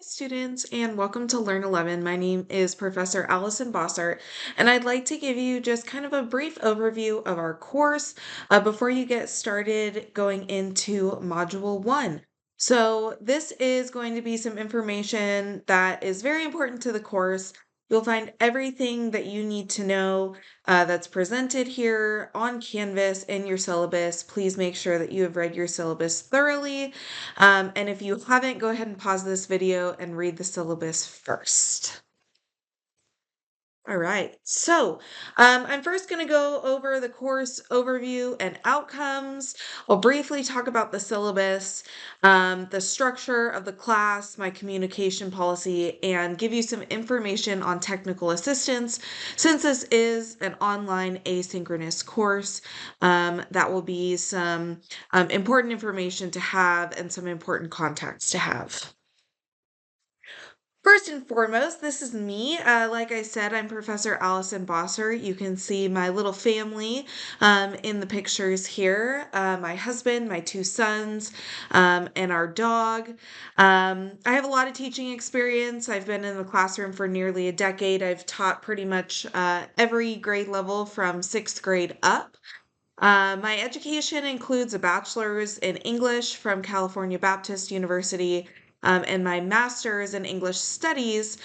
Students, and welcome to Learn 11. My name is Professor Allison Bossart, and I'd like to give you just kind of a brief overview of our course before you get started going into Module 1. So this is going to be some information that is very important to the course. You'll find everything that you need to know that's presented here on Canvas in your syllabus. Please make sure that you have read your syllabus thoroughly. And if you haven't, go ahead and pause this video and read the syllabus first. All right, so I'm first going to go over the course overview and outcomes. I'll briefly talk about the syllabus, the structure of the class, my communication policy, and give you some information on technical assistance. Since this is an online asynchronous course, that will be some important information to have and some important contacts to have. First and foremost, this is me. Like I said, I'm Professor Allison Bossart. You can see my little family in the pictures here. My husband, my two sons, and our dog. I have a lot of teaching experience. I've been in the classroom for nearly a decade. I've taught pretty much every grade level from 6th grade up. My education includes a bachelor's in English from California Baptist University, and my master's in English studies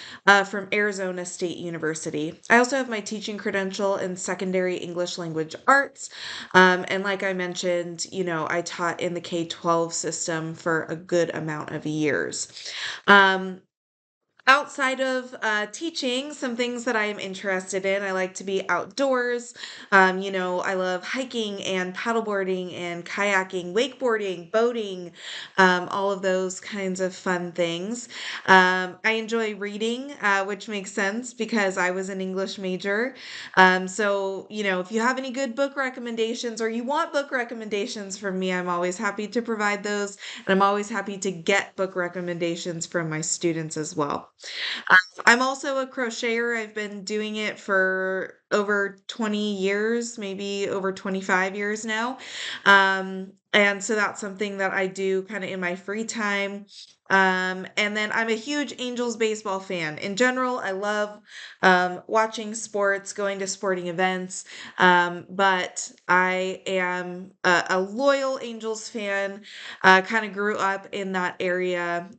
from Arizona State University. I also have my teaching credential in secondary English language arts. And like I mentioned, I taught in the K-12 system for a good amount of years. Outside of teaching, some things that I am interested in, I like to be outdoors. I love hiking and paddleboarding and kayaking, wakeboarding, boating, all of those kinds of fun things. I enjoy reading, which makes sense because I was an English major. So, if you have any good book recommendations or you want book recommendations from me, I'm always happy to provide those. And I'm always happy to get book recommendations from my students as well. I'm also a crocheter. I've been doing it for over 20 years, maybe over 25 years now. And so that's something that I do kind of in my free time. And then I'm a huge Angels baseball fan. In general, I love watching sports, going to sporting events, but I am a loyal Angels fan, kind of grew up in that area.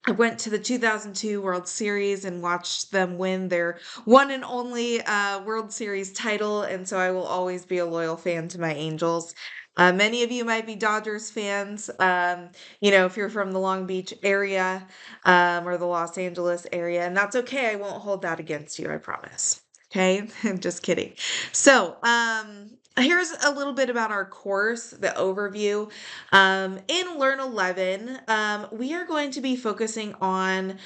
I went to the 2002 World Series and watched them win their one and only World Series title, and so I will always be a loyal fan to my Angels. Many of you might be Dodgers fans, if you're from the Long Beach area or the Los Angeles area, and that's okay. I won't hold that against you, I promise. Okay, just kidding. So, here's a little bit about our course, the overview. In Learn 11, we are going to be focusing on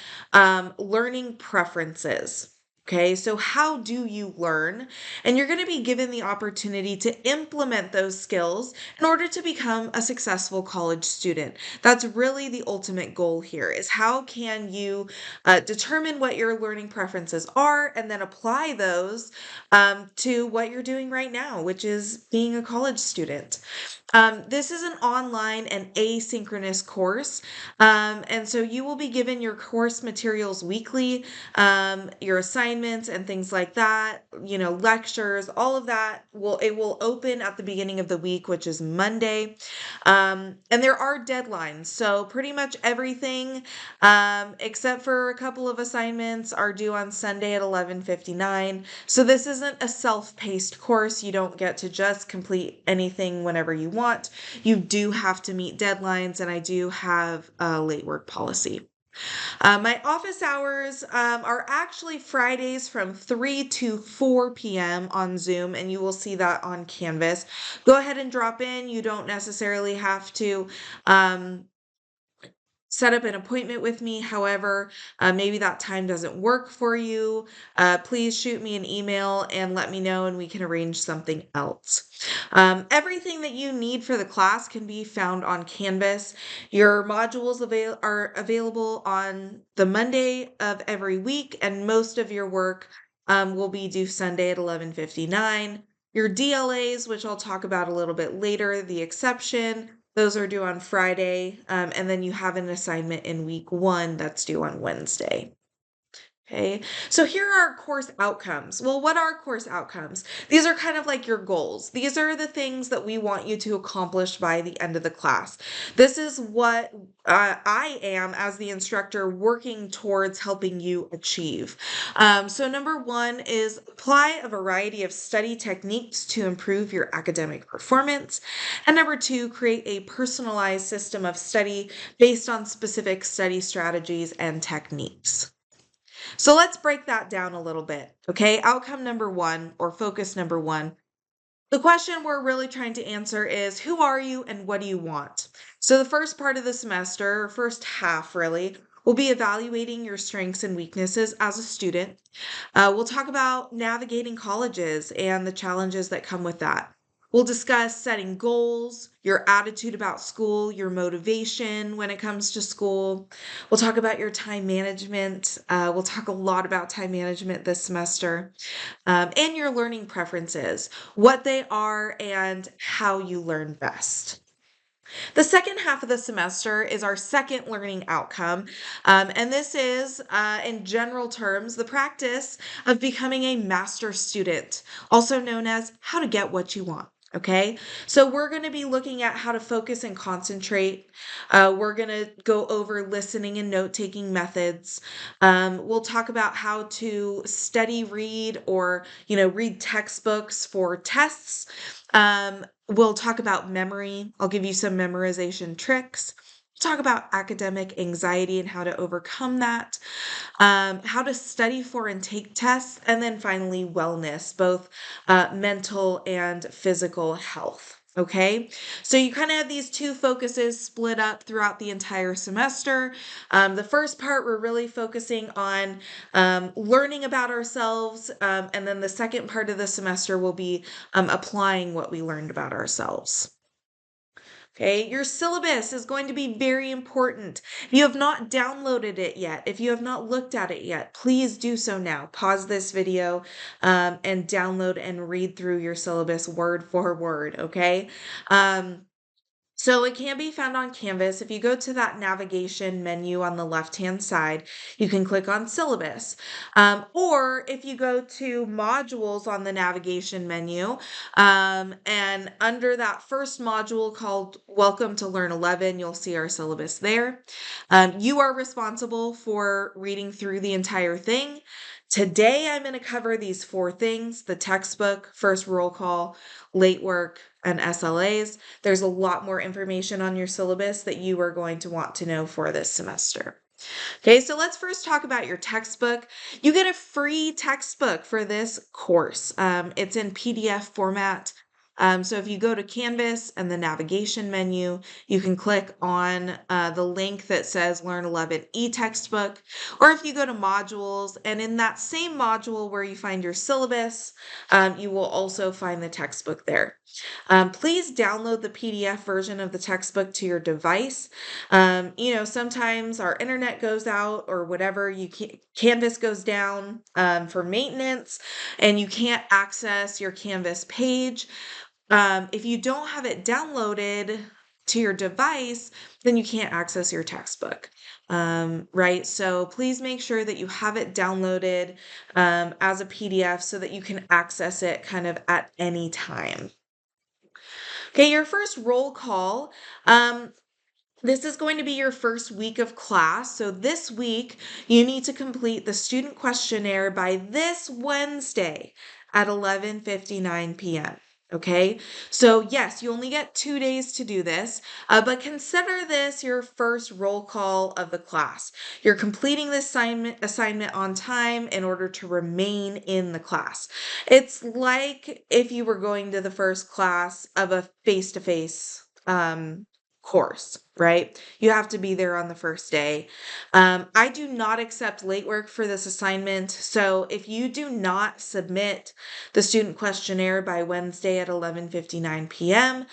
learning preferences. Okay, so how do you learn? And you're going to be given the opportunity to implement those skills in order to become a successful college student. That's really the ultimate goal here is how can you determine what your learning preferences are and then apply those to what you're doing right now, which is being a college student. This is an online and asynchronous course. And so you will be given your course materials weekly, your assignments and things like that, lectures, all of that it will open at the beginning of the week, which is Monday. And there are deadlines. So pretty much everything, except for a couple of assignments are due on Sunday at 11:59. So this isn't a self-paced course. You don't get to just complete anything whenever you want. You do have to meet deadlines, and I do have a late work policy. My office hours are actually Fridays from 3 to 4 p.m. on Zoom, and you will see that on Canvas. Go ahead and drop in. You don't necessarily have to set up an appointment with me. However, maybe that time doesn't work for you. Please shoot me an email and let me know, and we can arrange something else. Everything that you need for the class can be found on Canvas. Your modules are available on the Monday of every week, and most of your work will be due Sunday at 11:59. Your DLAs, which I'll talk about a little bit later, the exception, Those are due on Friday. And then you have an assignment in week 1 that's due on Wednesday. Okay, so here are our course outcomes. Well, what are course outcomes? These are kind of like your goals. These are the things that we want you to accomplish by the end of the class. This is what I am, as the instructor, working towards helping you achieve. So, number 1 is apply a variety of study techniques to improve your academic performance. And number 2, create a personalized system of study based on specific study strategies and techniques. So let's break that down a little bit. Okay, outcome number 1, or focus number 1. The question we're really trying to answer is, who are you and what do you want? So the first part of the semester, or first half really, will be evaluating your strengths and weaknesses as a student. We'll talk about navigating colleges and the challenges that come with that. We'll discuss setting goals, your attitude about school, your motivation when it comes to school. We'll talk about your time management. We'll talk a lot about time management this semester, and your learning preferences, what they are, and how you learn best. The second half of the semester is our second learning outcome, and this is, in general terms, the practice of becoming a master student, also known as how to get what you want. Okay, so we're going to be looking at how to focus and concentrate. We're going to go over listening and note taking methods. We'll talk about how to study, read, or read textbooks for tests. We'll talk about memory. I'll give you some memorization tricks. Talk about academic anxiety and how to overcome that, how to study for and take tests, and then finally, wellness, both mental and physical health. Okay, so you kind of have these two focuses split up throughout the entire semester. The first part, we're really focusing on learning about ourselves, and then the second part of the semester will be applying what we learned about ourselves. Okay, your syllabus is going to be very important. If you have not downloaded it yet, if you have not looked at it yet, please do so now. Pause this video and download and read through your syllabus word for word, okay? So it can be found on Canvas. If you go to that navigation menu on the left-hand side, you can click on syllabus. Or if you go to modules on the navigation menu, and under that first module called Welcome to Learn 11, you'll see our syllabus there. You are responsible for reading through the entire thing. Today, I'm going to cover these 4 things: the textbook, first roll call, late work, and SLAs. There's a lot more information on your syllabus that you are going to want to know for this semester. Okay, so let's first talk about your textbook. You get a free textbook for this course. It's in PDF format. So if you go to Canvas and the navigation menu, you can click on the link that says Learn 11 e-textbook, or if you go to modules, and in that same module where you find your syllabus, you will also find the textbook there. Please download the PDF version of the textbook to your device. Sometimes our internet goes out or whatever, Canvas goes down for maintenance, and you can't access your Canvas page. If you don't have it downloaded to your device, then you can't access your textbook, right? So please make sure that you have it downloaded as a PDF so that you can access it kind of at any time. Okay, your first roll call. This is going to be your first week of class. So this week, you need to complete the student questionnaire by this Wednesday at 11:59 p.m. Okay, so yes, you only get 2 days to do this, but consider this your first roll call of the class. You're completing this assignment on time in order to remain in the class. It's like if you were going to the first class of a face-to-face course, right? You have to be there on the first day. I do not accept late work for this assignment. So if you do not submit the student questionnaire by Wednesday at 11:59 p.m.,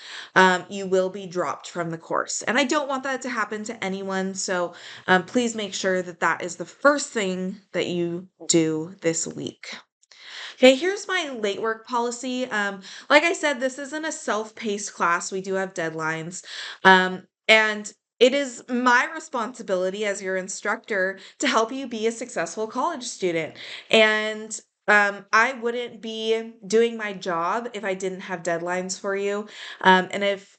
you will be dropped from the course. And I don't want that to happen to anyone. So please make sure that that is the first thing that you do this week. Okay, here's my late work policy. Like I said, this isn't a self-paced class. We do have deadlines. And it is my responsibility as your instructor to help you be a successful college student. And I wouldn't be doing my job if I didn't have deadlines for you. And if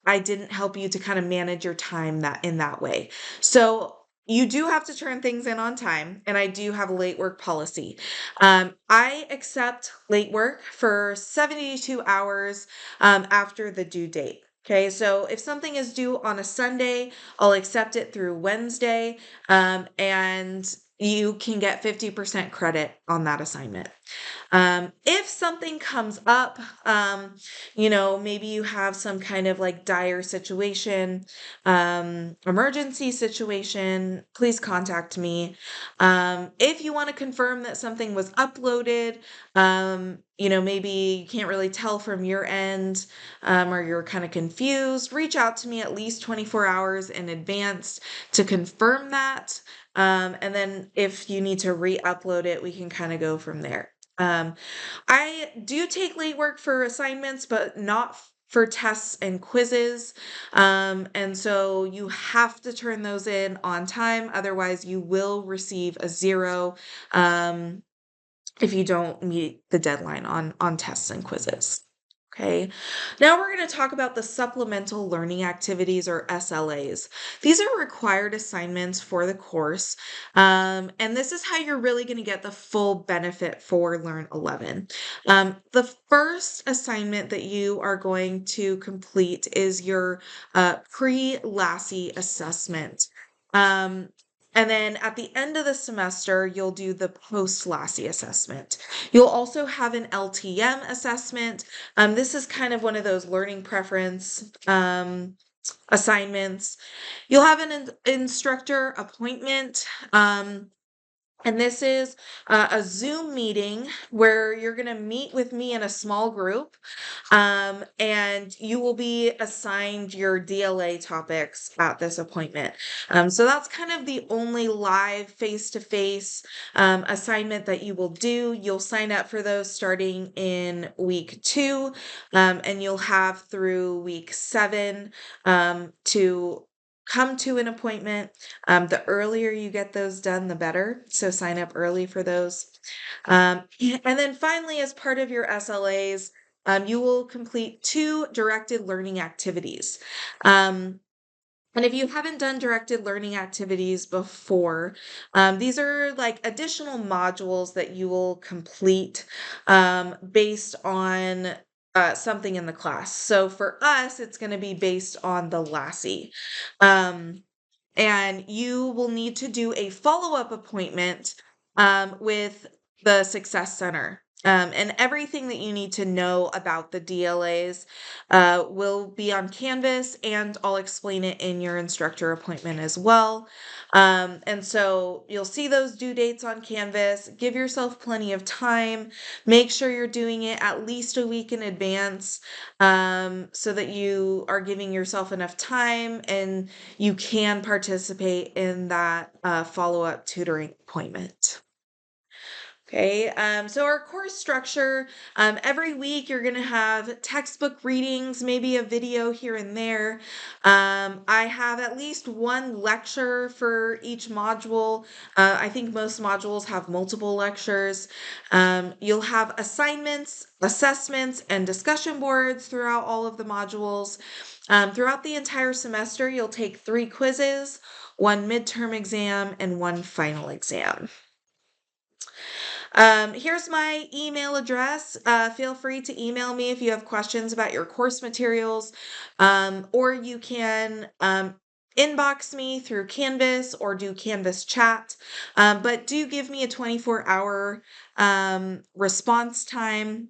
I didn't help you to kind of manage your time that in that way. So you do have to turn things in on time, and I do have a late work policy. I accept late work for 72 hours after the due date. Okay, so if something is due on a Sunday, I'll accept it through Wednesday, and you can get 50% credit on that assignment. If something comes up, maybe you have some kind of like dire situation, emergency situation, please contact me. If you want to confirm that something was uploaded, maybe you can't really tell from your end, or you're kind of confused, reach out to me at least 24 hours in advance to confirm that. And then if you need to re-upload it, we can kind of go from there. Um, I do take late work for assignments, but not for tests and quizzes. And so you have to turn those in on time. Otherwise, you will receive a zero if you don't meet the deadline on tests and quizzes. Okay, now we're going to talk about the supplemental learning activities or SLAs. These are required assignments for the course, and this is how you're really going to get the full benefit for Learn 11. The first assignment that you are going to complete is your pre-LASI assessment. Um, and then at the end of the semester, you'll do the post-LASI assessment. You'll also have an LTM assessment. This is kind of one of those learning preference assignments. You'll have an instructor appointment. And this is a Zoom meeting where you're going to meet with me in a small group, and you will be assigned your DLA topics at this appointment. So that's kind of the only live face-to-face assignment that you will do. You'll sign up for those starting in week 2, and you'll have through week 7 to come to an appointment. The earlier you get those done, the better. So sign up early for those. And then finally, as part of your SLAs, you will complete 2 directed learning activities. And if you haven't done directed learning activities before, these are like additional modules that you will complete based on something in the class. So for us, it's going to be based on the LASI. And you will need to do a follow-up appointment with the Success Center. And everything that you need to know about the DLAs will be on Canvas, and I'll explain it in your instructor appointment as well. And so you'll see those due dates on Canvas. Give yourself plenty of time. Make sure you're doing it at least a week in advance, so that you are giving yourself enough time and you can participate in that follow-up tutoring appointment. Okay, so our course structure, every week you're going to have textbook readings, maybe a video here and there. I have at least one lecture for each module. I think most modules have multiple lectures. You'll have assignments, assessments, and discussion boards throughout all of the modules. Throughout the entire semester, you'll take 3 quizzes, 1 midterm exam, and 1 final exam. Here's my email address. Feel free to email me if you have questions about your course materials, or you can inbox me through Canvas or do Canvas chat. But do give me a 24-hour response time.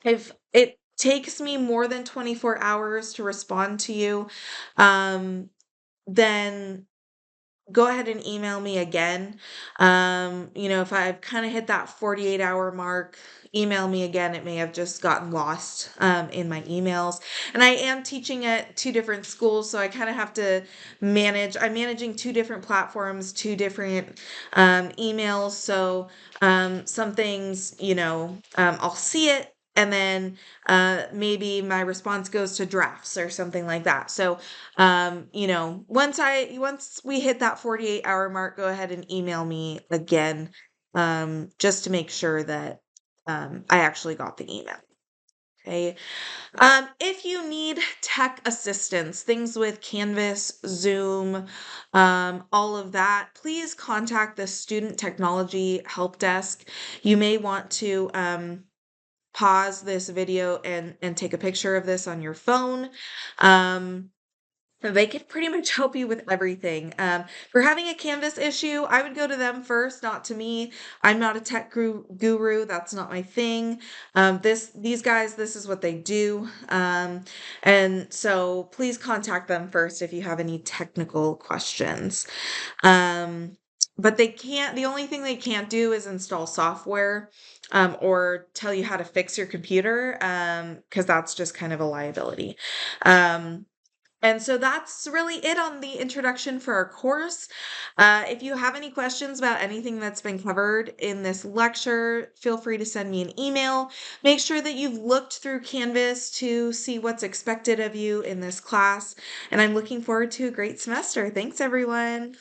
If it takes me more than 24 hours to respond to you, then go ahead and email me again. If I've kind of hit that 48-hour mark, email me again. It may have just gotten lost in my emails. And I am teaching at two different schools, so I kind of have to I'm managing two different platforms, two different emails. So some things, I'll see it. And then maybe my response goes to drafts or something like that. So once we hit that 48-hour mark, go ahead and email me again, just to make sure that I actually got the email. Okay. If you need tech assistance, things with Canvas, Zoom, all of that, please contact the Student Technology Help Desk. You may want to pause this video and take a picture of this on your phone. They can pretty much help you with everything. If you're having a Canvas issue, I would go to them first, not to me. I'm not a tech guru. That's not my thing. These guys, this is what they do. And so please contact them first if you have any technical questions. Um, but the only thing they can't do is install software, or tell you how to fix your computer, because that's just kind of a liability. Um, and so that's really it on the introduction for our course. If you have any questions about anything that's been covered in this lecture, feel free to send me an email. Make sure that you've looked through Canvas to see what's expected of you in this class. And I'm looking forward to a great semester. Thanks, everyone.